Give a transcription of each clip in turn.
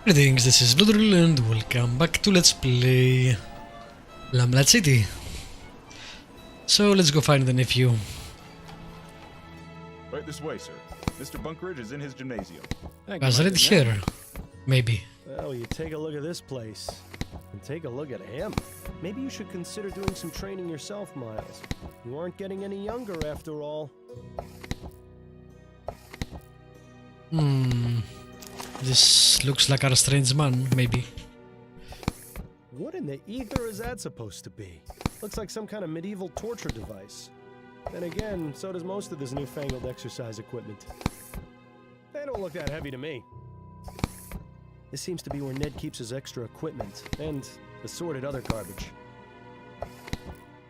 Greetings, this is Ludril and welcome back to Let's Play Lamplight City. So let's go find the nephew. Right this way, sir. Mr. Bunkridge is in his gymnasium. Was it here? Maybe. Well, you take a look at this place, and take a look at him. Maybe you should consider doing some training yourself, Miles. You aren't getting any younger after all. This looks like a strange man, maybe. What in the ether is that supposed to be? Looks like some kind of medieval torture device. Then again, so does most of this newfangled exercise equipment. They don't look that heavy to me. This seems to be where Ned keeps his extra equipment, and assorted other garbage.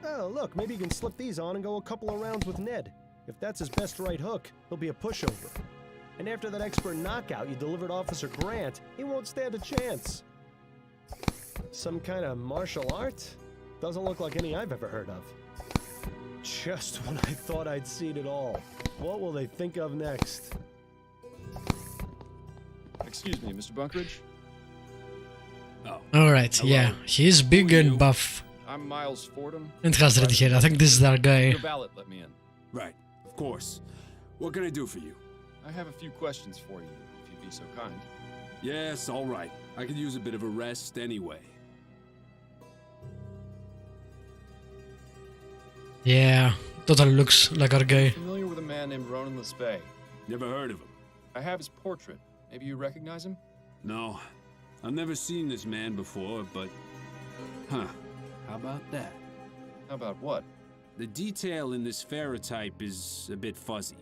Oh, look, maybe you can slip these on and go a couple of rounds with Ned. If that's his best right hook, he'll be a pushover. And after that expert knockout you delivered Officer Grant, he won't stand a chance. Some kind of martial art? Doesn't look like any I've ever heard of. Just when I thought I'd seen it all. What will they think of next? Excuse me, Mr. Bunkridge? Oh. Alright, Hello. yeah. He is big and buff. I'm Miles Fordham. And has red hair. I think this is our guy. Your valet let me in. Right, of course. What can I do for you? I have a few questions for you, if you'd be so kind. Yes, all right. I could use a bit of a rest anyway. Yeah, totally looks like our guy. Familiar with a man named Ronan Lespay? Never heard of him. I have his portrait. Maybe you recognize him? No, I've never seen this man before, but... Huh, how about that? How about what? The detail in this ferrotype is a bit fuzzy,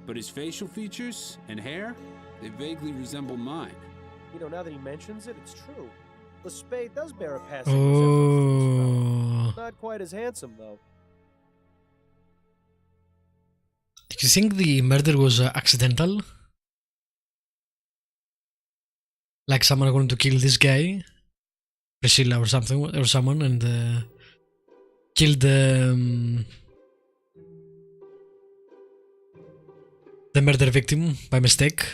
but his facial features and hair, they vaguely resemble mine. You know, now that he mentions it, it's true. Lespay does bear a passing Oh. resemblance. Not quite as handsome, though. Do you think the murder was accidental? Like someone going to kill this guy? Priscilla or something, or someone, and killed the murder victim by mistake?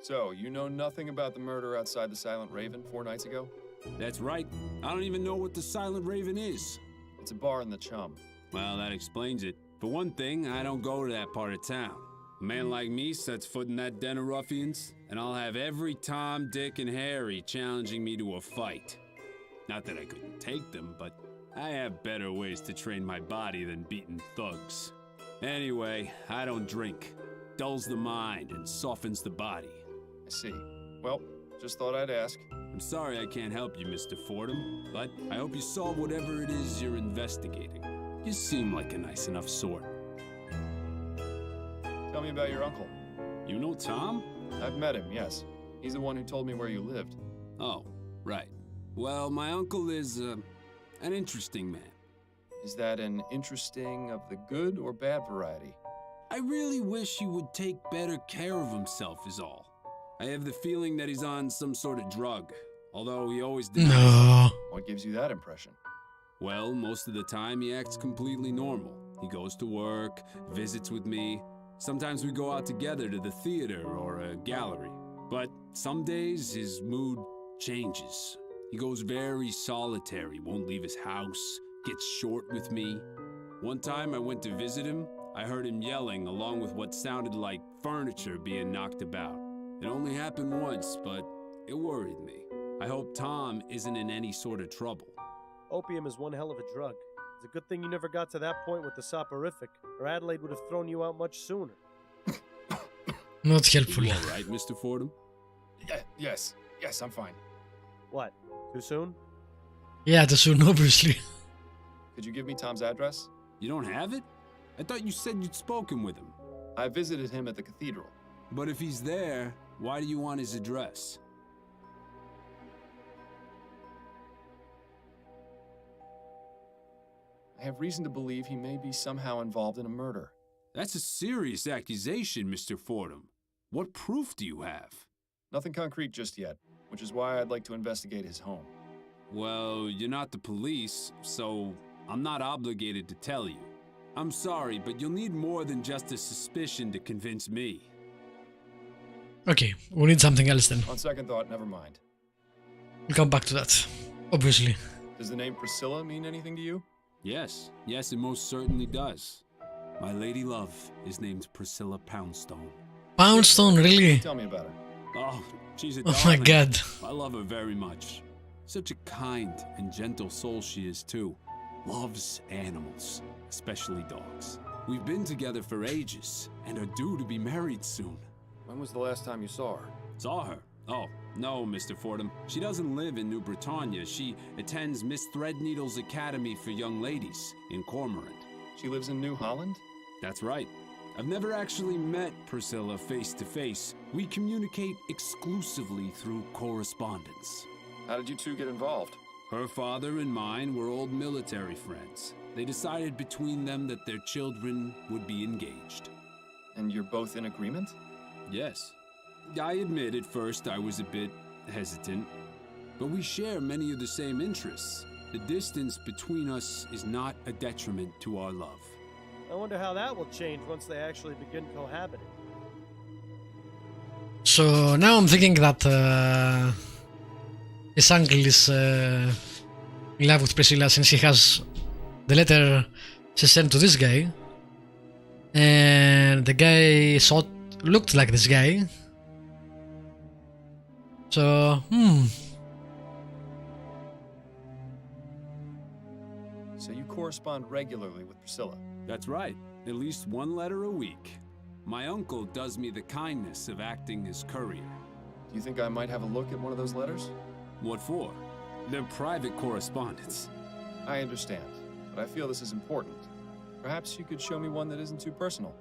So, you know nothing about the murder outside the Silent Raven 4 nights ago? That's right. I don't even know what the Silent Raven is. It's a bar in the Chum. Well, that explains it. For one thing, I don't go to that part of town. A man like me sets foot in that den of ruffians, and I'll have every Tom, Dick, and Harry challenging me to a fight. Not that I couldn't take them, but I have better ways to train my body than beating thugs. Anyway, I don't drink. Dulls the mind and softens the body. I see. Well, just thought I'd ask. I'm sorry I can't help you, Mr. Fordham, but I hope you solve whatever it is you're investigating. You seem like a nice enough sort. Tell me about your uncle. You know Tom? I've met him, yes. He's the one who told me where you lived. Oh, right. Well, my uncle is, an interesting man. Is that an interesting of the good or bad variety? I really wish he would take better care of himself is all. I have the feeling that he's on some sort of drug, although he always denies it. No. What gives you that impression? Well, most of the time he acts completely normal. He goes to work, visits with me. Sometimes we go out together to the theater or a gallery. But some days his mood changes. He goes very solitary, won't leave his house, gets short with me. One time I went to visit him, I heard him yelling along with what sounded like furniture being knocked about. It only happened once, but it worried me. I hope Tom isn't in any sort of trouble. Opium is one hell of a drug. It's a good thing you never got to that point with the soporific, or Adelaide would have thrown you out much sooner. Not helpful. You all right, Mr. Fordham? Yes, I'm fine. What? Too soon? Yeah, too soon, obviously. Could you give me Tom's address? You don't have it? I thought you said you'd spoken with him. I visited him at the cathedral. But if he's there, why do you want his address? I have reason to believe he may be somehow involved in a murder. That's a serious accusation, Mr. Fordham. What proof do you have? Nothing concrete just yet, which is why I'd like to investigate his home. Well, you're not the police, so I'm not obligated to tell you. I'm sorry, but you'll need more than just a suspicion to convince me. Okay, we need something else then. On second thought, never mind. We'll come back to that, obviously. Does the name Priscilla mean anything to you? Yes, it most certainly does. My lady love is named Priscilla Poundstone. Poundstone, really? Tell me about her. Oh, she's a Oh darling. my god. I love her very much. Such a kind and gentle soul she is too. Loves animals, especially dogs. We've been together for ages and are due to be married soon. When was the last time you saw her? Saw her? Oh, no, Mr. Fordham. She doesn't live in New Bretagne. She attends Miss Threadneedle's Academy for Young Ladies in Cormorant. She lives in New Holland? That's right. I've never actually met Priscilla face to face. We communicate exclusively through correspondence. How did you two get involved? Her father and mine were old military friends. They decided between them that their children would be engaged. And you're both in agreement? Yes. I admit at first I was a bit hesitant, but we share many of the same interests. The distance between us is not a detriment to our love. I wonder how that will change once they actually begin cohabiting. So now I'm thinking that his uncle is in love with Priscilla since he has the letter she sent to this guy. And the guy looked like this guy. So, So you correspond regularly with Priscilla? That's right. At least one letter a week. My uncle does me the kindness of acting as courier. Do you think I might have a look at one of those letters? What for? They're private correspondence. I understand, but I feel this is important. Perhaps you could show me one that isn't too personal.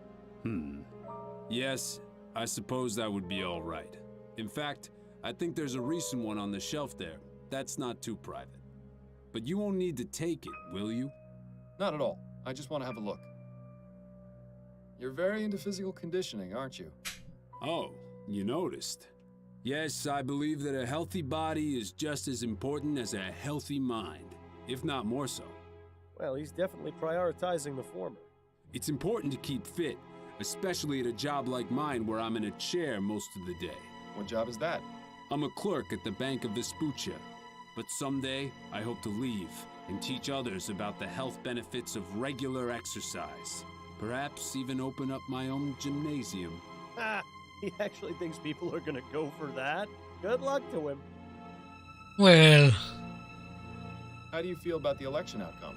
Yes, I suppose that would be all right. In fact, I think there's a recent one on the shelf there. That's not too private. But you won't need to take it, will you? Not at all. I just want to have a look. You're very into physical conditioning, aren't you? Oh, you noticed. Yes, I believe that a healthy body is just as important as a healthy mind, if not more so. Well, he's definitely prioritizing the former. It's important to keep fit, especially at a job like mine where I'm in a chair most of the day. What job is that? I'm a clerk at the Bank of Vespuccia, but someday I hope to leave and teach others about the health benefits of regular exercise. Perhaps even open up my own gymnasium. Ha! He actually thinks people are gonna go for that? Good luck to him. well, How do you feel about the election outcome?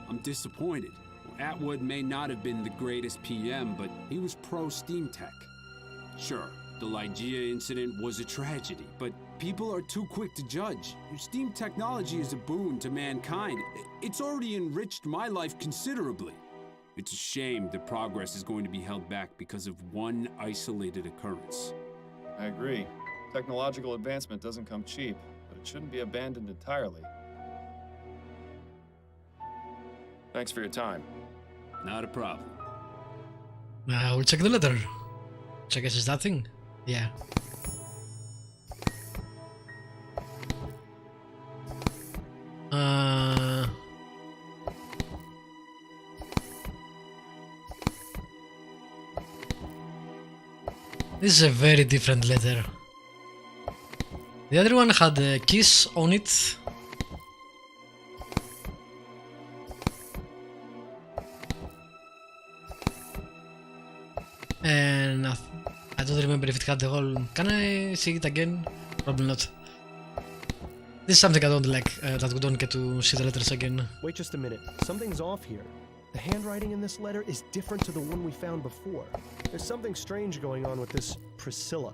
I'm disappointed. Atwood may not have been the greatest PM, but he was pro-steam tech. Sure, the Lygia incident was a tragedy, but people are too quick to judge. Steam technology is a boon to mankind. It's already enriched my life considerably. It's a shame that progress is going to be held back because of one isolated occurrence. I agree. Technological advancement doesn't come cheap, but it shouldn't be abandoned entirely. Thanks for your time. Not a problem. now we'll check the letter. Which I guess is that thing. Yeah. This is a very different letter. The other one had a kiss on it. And I don't remember if it had the whole... Can I see it again? Probably not. This is something I don't like, that we don't get to see the letters again. Wait just a minute. Something's off here. The handwriting in this letter is different to the one we found before. There's something strange going on with this Priscilla.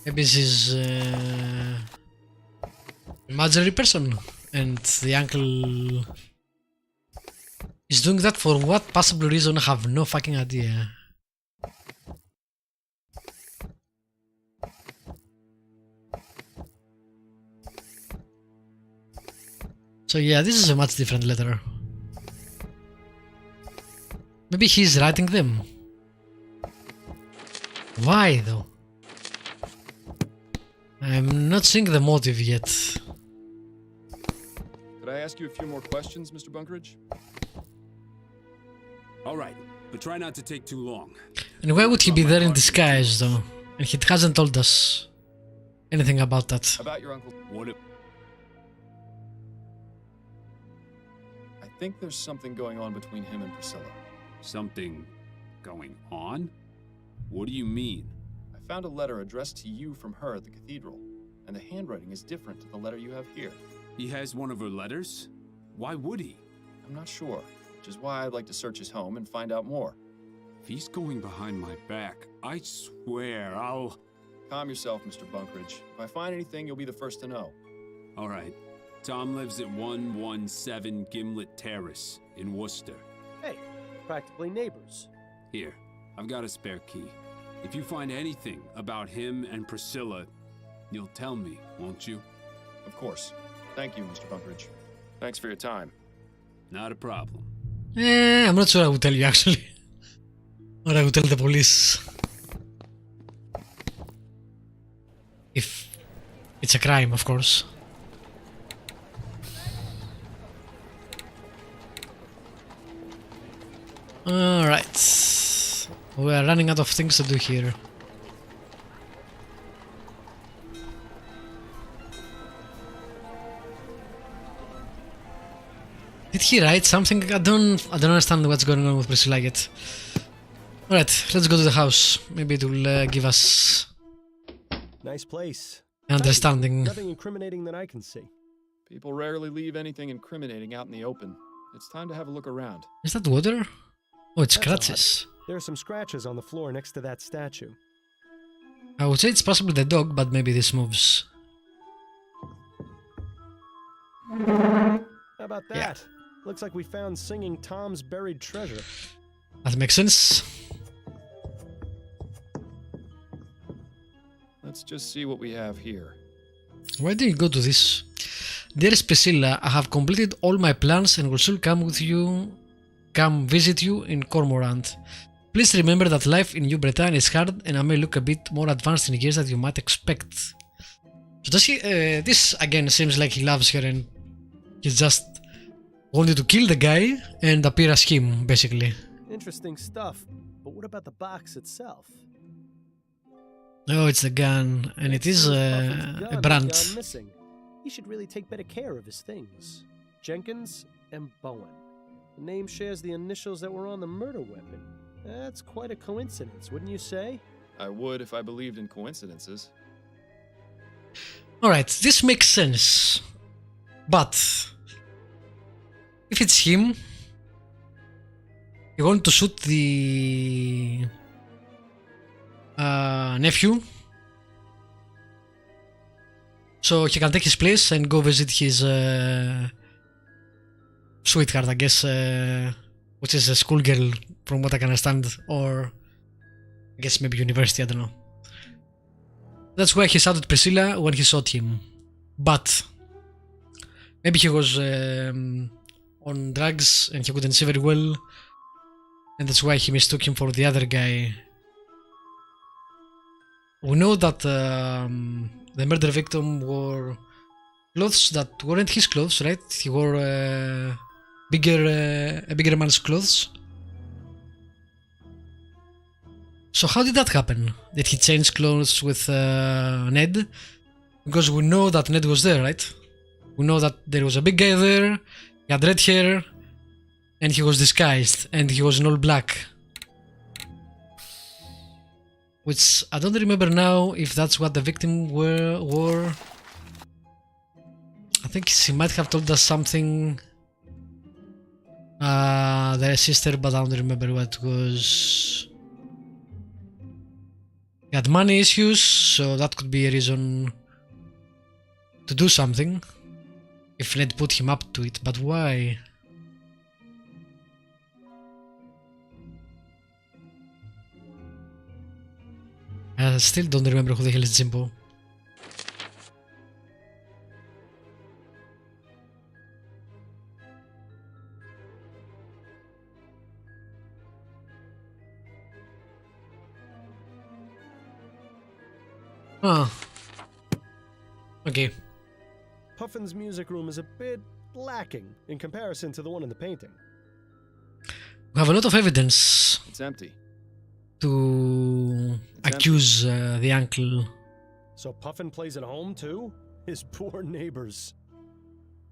Maybe she's an imaginary person, and the uncle is doing that for what possible reason? I have no fucking idea. So yeah, this is a much different letter. Maybe he's writing them. Why though? I'm not seeing the motive yet. Could I ask you a few more questions, Mr. Bunkeridge? All right, but try not to take too long. And why would he be there in disguise, though? And he hasn't told us anything about that. About your uncle. What if... I think there's something going on between him and Priscilla. Something going on? What do you mean? I found a letter addressed to you from her at the cathedral, and the handwriting is different to the letter you have here. He has one of her letters? Why would he? I'm not sure, which is why I'd like to search his home and find out more. If he's going behind my back, I swear I'll... Calm yourself, Mr. Bunkridge. If I find anything, you'll be the first to know. All right. Tom lives at 117 Gimlet Terrace in Worcester. Hey, practically neighbors. Here, I've got a spare key. If you find anything about him and Priscilla, you'll tell me, won't you? Of course. Thank you, Mr. Bunkridge. Thanks for your time. Not a problem. I'm not sure I would tell you, actually. Or I would tell the police. If it's a crime, of course. Alright. We are running out of things to do here. Did he write something? I don't understand what's going on with Priscilla yet. Alright, let's go to the house. Maybe it will give us Nice place. an understanding. Nothing incriminating that I can see. People rarely leave anything incriminating out in the open. It's time to have a look around. Is that water? Oh, it's That's scratches. There are some scratches on the floor next to that statue. I would say it's possibly the dog, but maybe this moves. How about that? Yeah. Looks like we found Singing Tom's buried treasure. That makes sense. Let's just see what we have here. Why did you go to this? Dearest Priscilla, I have completed all my plans and will soon come visit you in Cormorant. Please remember that life in New Bretagne is hard and I may look a bit more advanced in years than you might expect. So does he, this again seems like he loves her and he's just wanted to kill the guy and appear as him, basically. Interesting stuff. But what about the box itself? Oh, it's the gun, and it is a brand. Gone missing. He should really take better care of his things. Jenkins and Bowen. The name shares the initials that were on the murder weapon. That's quite a coincidence, wouldn't you say? I would if I believed in coincidences. Alright, this makes sense. But if it's him, you want to shoot the nephew so he can take his place and go visit his sweetheart, I guess, which is a schoolgirl from what I can understand, or I guess maybe university, I don't know. That's why he shouted Priscilla when he shot him. But maybe he was on drugs and he couldn't see very well, and that's why he mistook him for the other guy. We know that the murder victim wore clothes that weren't his clothes, right? He wore a bigger man's clothes. So how did that happen? Did he change clothes with Ned? Because we know that Ned was there, right? We know that there was a big guy there, he had red hair, and he was disguised, and he was in all black. Which I don't remember now if that's what the victim wore. I think she might have told us something. Their sister, but I don't remember what it was. He had money issues, so that could be a reason to do something. If Ned put him up to it, but why? I still don't remember who the hell is Jimbo. Ah. Okay. Puffin's music room is a bit lacking in comparison to the one in the painting. We have a lot of evidence. It's empty. to accuse the uncle. So Puffin plays at home too? His poor neighbors.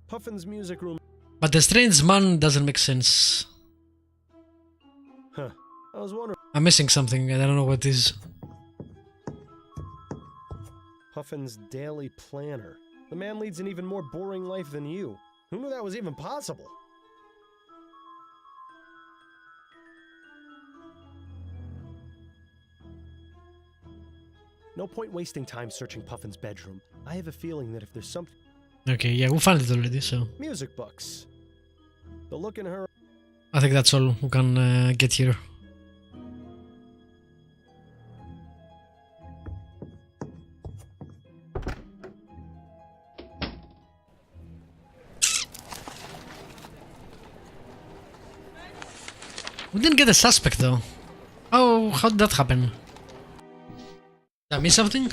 Puffin's music room. But the strange man doesn't make sense. Huh. I was wondering. I'm missing something and I don't know what it is. Puffin's daily planner. The man leads an even more boring life than you. Who knew that was even possible? No point wasting time searching Puffin's bedroom. I have a feeling that if there's something... Okay, yeah, we found it already, so... Music books. The look in her... I think that's all we can get here. We didn't get a suspect though. Oh, how did that happen? Did I miss something?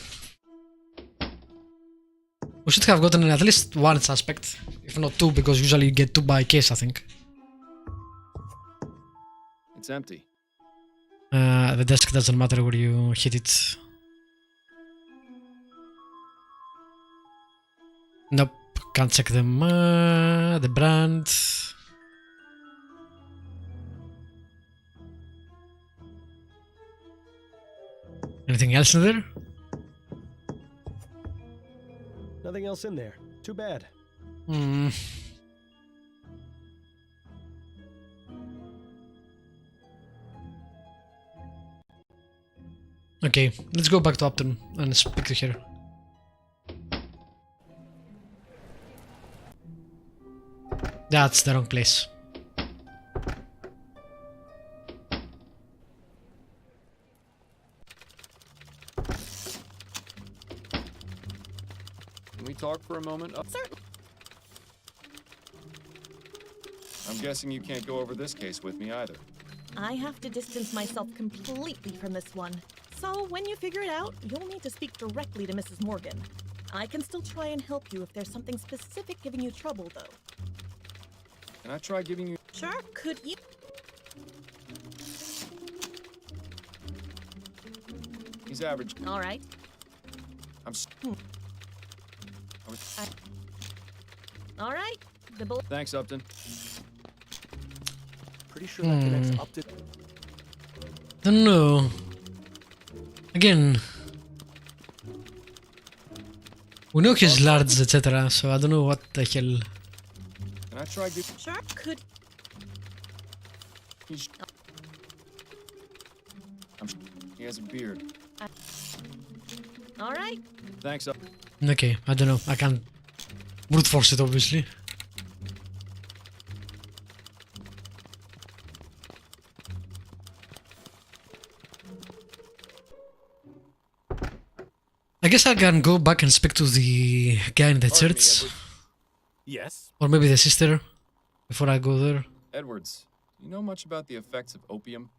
We should have gotten at least one suspect, if not two, because usually you get two by case, I think. It's empty. The desk doesn't matter where you hit it. Nope, can't check them. The brand. Anything else in there? Nothing else in there. Too bad. Okay, let's go back to Upton and speak to her. That's the wrong place. Can we talk for a moment? Sir. I'm guessing you can't go over this case with me either. I have to distance myself completely from this one. So when you figure it out, you'll need to speak directly to Mrs. Morgan. I can still try and help you if there's something specific giving you trouble, though. Can I try giving you... Sure, could you? He's average. All right. I'm... All right. The bullet. Thanks, Upton. Pretty sure that connects up to... Don't know. Again, we know he's large, etc. So I don't know what the hell. Can I try giving... Sure, could. He's... He has a beard. All right. Thanks, Upton. Okay, I don't know. I can't brute force it, obviously. I guess I can go back and speak to the guy in the Pardon me, church, Edward. Yes? or maybe the sister, before I go there. Edwards, do you know much about the effects of opium?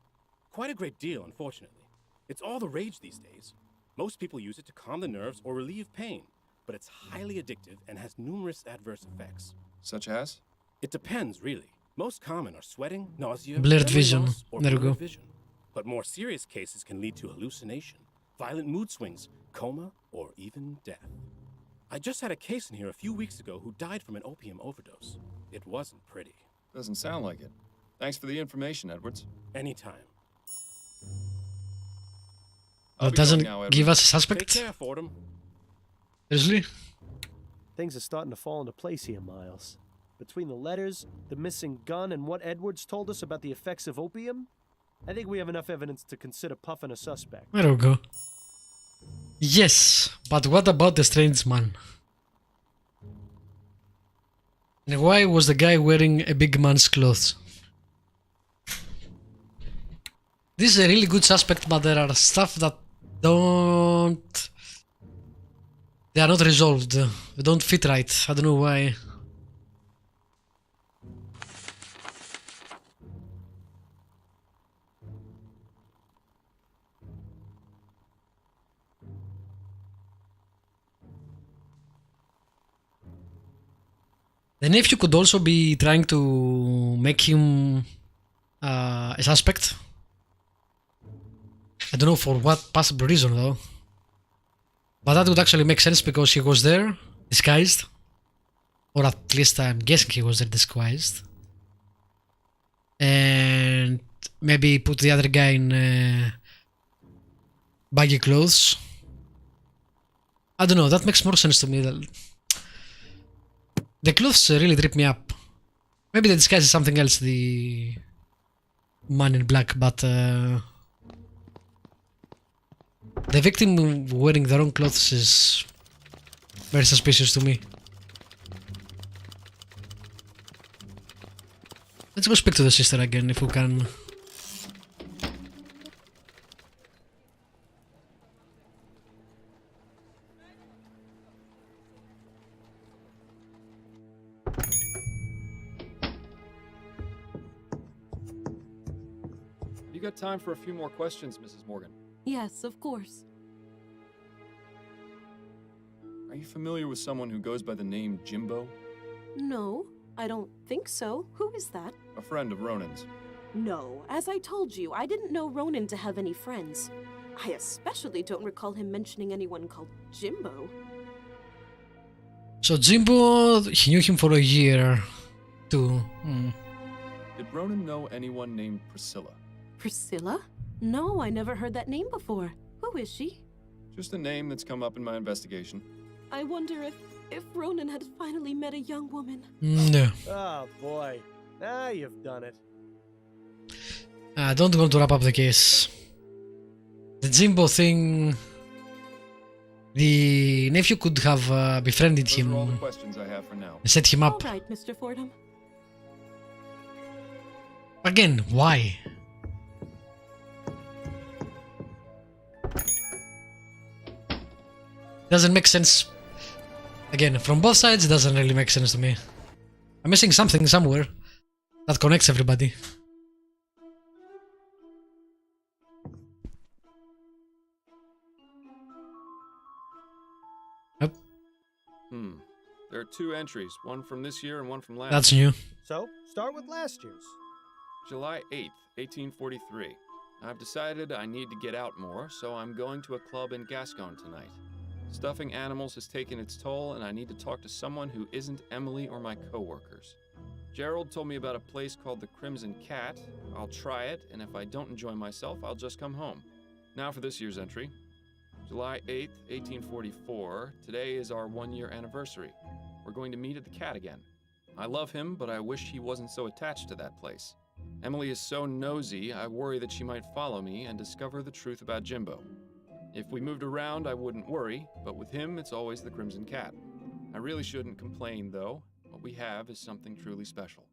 Quite a great deal, unfortunately. It's all the rage these days. Most people use it to calm the nerves or relieve pain, but it's highly addictive and has numerous adverse effects. Such as? It depends, really. Most common are sweating, nausea, Blurred memory vision. loss, or There we blurred go. vision. But more serious cases can lead to hallucination, violent mood swings, coma, or even death. I just had a case in here a few weeks ago who died from an opium overdose. It wasn't pretty. Doesn't sound like it. Thanks for the information, Edwards. Anytime. I'll It be doesn't going now, give Edwards. us a Take suspect? care, Fordham. Seriously? Things are starting to fall into place here, Miles. Between the letters, the missing gun, and what Edwards told us about the effects of opium, I think we have enough evidence to consider Puffin a suspect. There we go. Yes, but what about the strange man? And why was the guy wearing a big man's clothes? This is a really good suspect, but there are stuff that don't... They are not resolved. They don't fit right. I don't know why. The nephew could also be trying to make him a suspect. I don't know for what possible reason though. But that would actually make sense because he was there, disguised. Or at least I'm guessing he was there disguised. And maybe put the other guy in baggy clothes. I don't know, that makes more sense to me. The clothes really trip me up. Maybe the disguise is something else, the man in black, but the victim wearing the wrong clothes is very suspicious to me. Let's go speak to the sister again if we can. You got time for a few more questions, Mrs. Morgan? Yes, of course. Are you familiar with someone who goes by the name Jimbo? No, I don't think so. Who is that? A friend of Ronan's. No, as I told you, I didn't know Ronan to have any friends. I especially don't recall him mentioning anyone called Jimbo. So Jimbo, he knew him for a year, too. Did Ronan know anyone named Priscilla? Priscilla? No, I never heard that name before. Who is she? Just a name that's come up in my investigation. I wonder if Ronan had finally met a young woman. No. Oh boy, now you've done it. I don't want to wrap up the case. The Jimbo thing... The nephew could have befriended Those him are all the questions I have for now. and set him All up. right, Mr. Fordham. Again, why? Doesn't make sense. Again, from both sides, it doesn't really make sense to me. I'm missing something somewhere that connects everybody. Yep, There are two entries, one from this year and one from last. that's new. So, start with last year's. July 8th, 1843. I've decided I need to get out more, so I'm going to a club in Gascon tonight. Stuffing animals has taken its toll, and I need to talk to someone who isn't Emily or my co-workers. Gerald told me about a place called the Crimson Cat. I'll try it, and if I don't enjoy myself, I'll just come home. Now for this year's entry. July 8th, 1844. Today is our 1-year anniversary. We're going to meet at the Cat again. I love him, but I wish he wasn't so attached to that place. Emily is so nosy, I worry that she might follow me and discover the truth about Jimbo. If we moved around, I wouldn't worry, but with him, it's always the Crimson Cat. I really shouldn't complain, though. What we have is something truly special.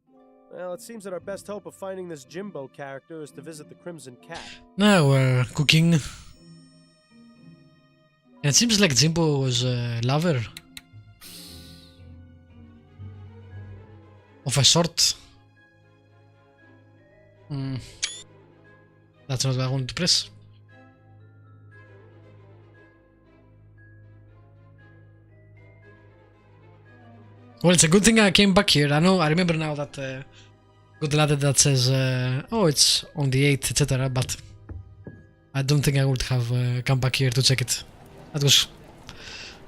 Well, it seems that our best hope of finding this Jimbo character is to visit the Crimson Cat. Now we're cooking. And it seems like Jimbo was a lover. Of a sort. That's not what I wanted to press. Well, it's a good thing I came back here. I remember now that good ladder that says, oh, it's on the 8th, etc. But I don't think I would have come back here to check it. That was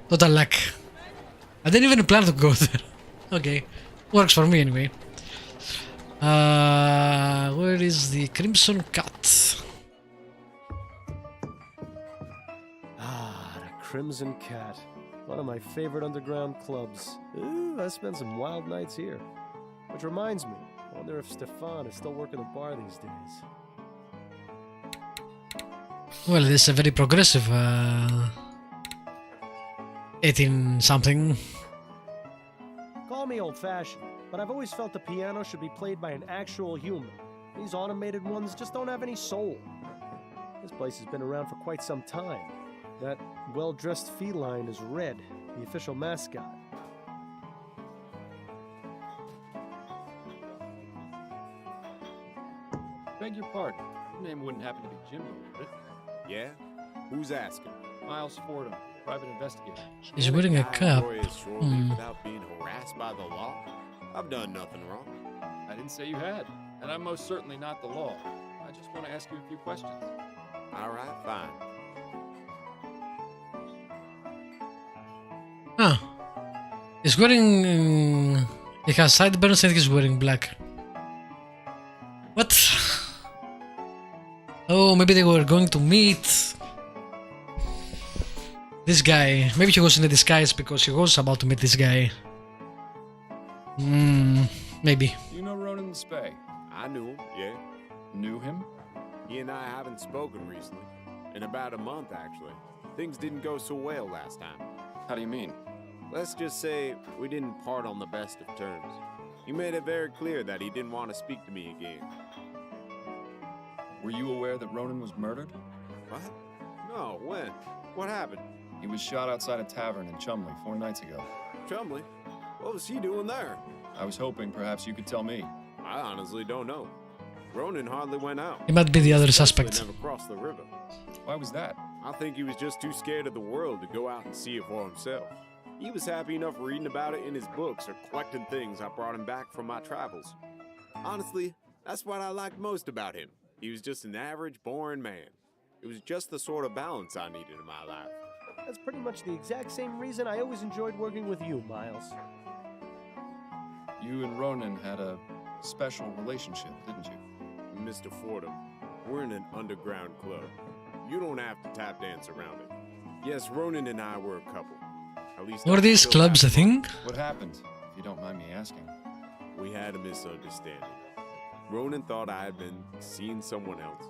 total luck. I didn't even plan to go there. Okay, works for me anyway. Where is the Crimson Cat? Ah, the Crimson Cat. One of my favorite underground clubs. Ooh, I spent some wild nights here. Which reminds me, I wonder if Stefan is still working the bar these days. Well, this is a very progressive 18-something. Call me old-fashioned, but I've always felt the piano should be played by an actual human. These automated ones just don't have any soul. This place has been around for quite some time. That well-dressed feline is Red, the official mascot. Beg your pardon. Your name wouldn't happen to be Jimbo, would it? Yeah? Who's asking? Miles Fordham, private investigator. He's wearing a cap. Without being harassed by the law? I've done nothing wrong. I didn't say you had, and I'm most certainly not the law. I just want to ask you a few questions. All right, fine. Ah. He's wearing... he has sideburns and he's wearing black. What? Oh, maybe they were going to meet this guy. Maybe he was in a disguise because he was about to meet this guy. Maybe. You know Ronan the Spey? I knew him, yeah. Knew him? He and I haven't spoken recently. In about a month, actually. Things didn't go so well last time. How do you mean? Let's just say we didn't part on the best of terms. He made it very clear that he didn't want to speak to me again. Were you aware that Ronan was murdered? What? No, when? What happened? He was shot outside a tavern in Chumley 4 nights ago. Chumley? What was he doing there? I was hoping perhaps you could tell me. I honestly don't know. Ronan hardly went out. He might be the other Especially suspect. never crossed the river. Why was that? I think he was just too scared of the world to go out and see it for himself. He was happy enough reading about it in his books or collecting things I brought him back from my travels. Honestly, that's what I liked most about him. He was just an average, boring man. It was just the sort of balance I needed in my life. That's pretty much the exact same reason I always enjoyed working with you, Miles. You and Ronan had a special relationship, didn't you? Mr. Fordham, we're in an underground club. You don't have to tap dance around it. Yes, Ronan and I were a couple. At least Were these clubs a thing? What happened, if you don't mind me asking? We had a misunderstanding. Ronan thought I had been seeing someone else.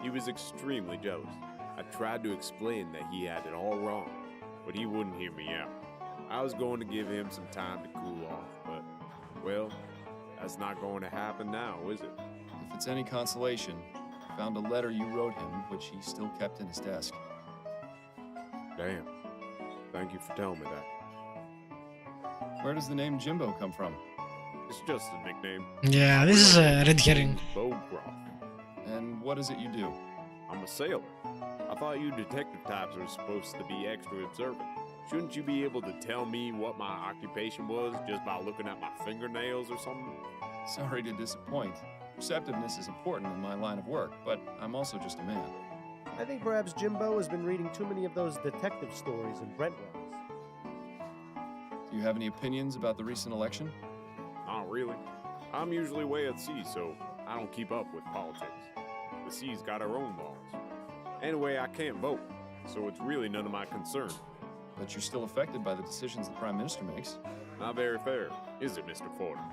He was extremely jealous. I tried to explain that he had it all wrong, but he wouldn't hear me out. I was going to give him some time to cool off, but, well, that's not going to happen now, is it? If it's any consolation, I found a letter you wrote him, which he still kept in his desk. Damn. Thank you for telling me that. Where does the name Jimbo come from? It's just a nickname. Yeah, this is a red herring. Bowcroft. And what is it you do? I'm a sailor. I thought you detective types were supposed to be extra observant. Shouldn't you be able to tell me what my occupation was just by looking at my fingernails or something? Sorry to disappoint. Perceptiveness is important in my line of work, but I'm also just a man. I think perhaps Jimbo has been reading too many of those detective stories in Brentwood. Do you have any opinions about the recent election? Not really. I'm usually away at sea, so I don't keep up with politics. The sea's got her own laws. Anyway, I can't vote, so it's really none of my concern. But you're still affected by the decisions the Prime Minister makes. Not very fair, is it, Mr. Fordham?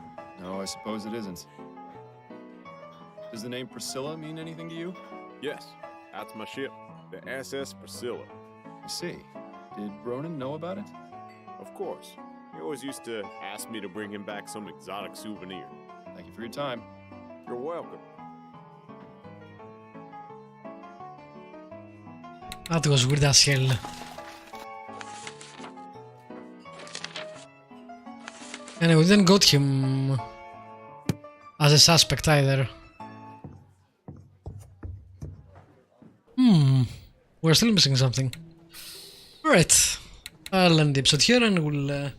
No, I suppose it isn't. Does the name Priscilla mean anything to you? Yes, that's my ship, the SS Priscilla. I see. Did Ronan know about it? Of course. He always used to ask me to bring him back some exotic souvenir. Thank you for your time. You're welcome. That was weird as hell. Anyway, we didn't got him as a suspect either. We're still missing something. Alright, I'll end the episode here and we'll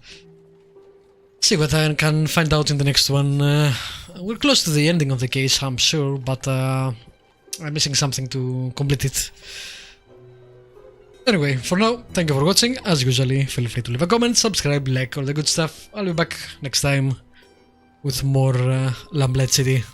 see what I can find out in the next one. We're close to the ending of the case, I'm sure, but I'm missing something to complete it. Anyway, for now, thank you for watching. As usually, feel free to leave a comment, subscribe, like, all the good stuff. I'll be back next time with more Lamplight City.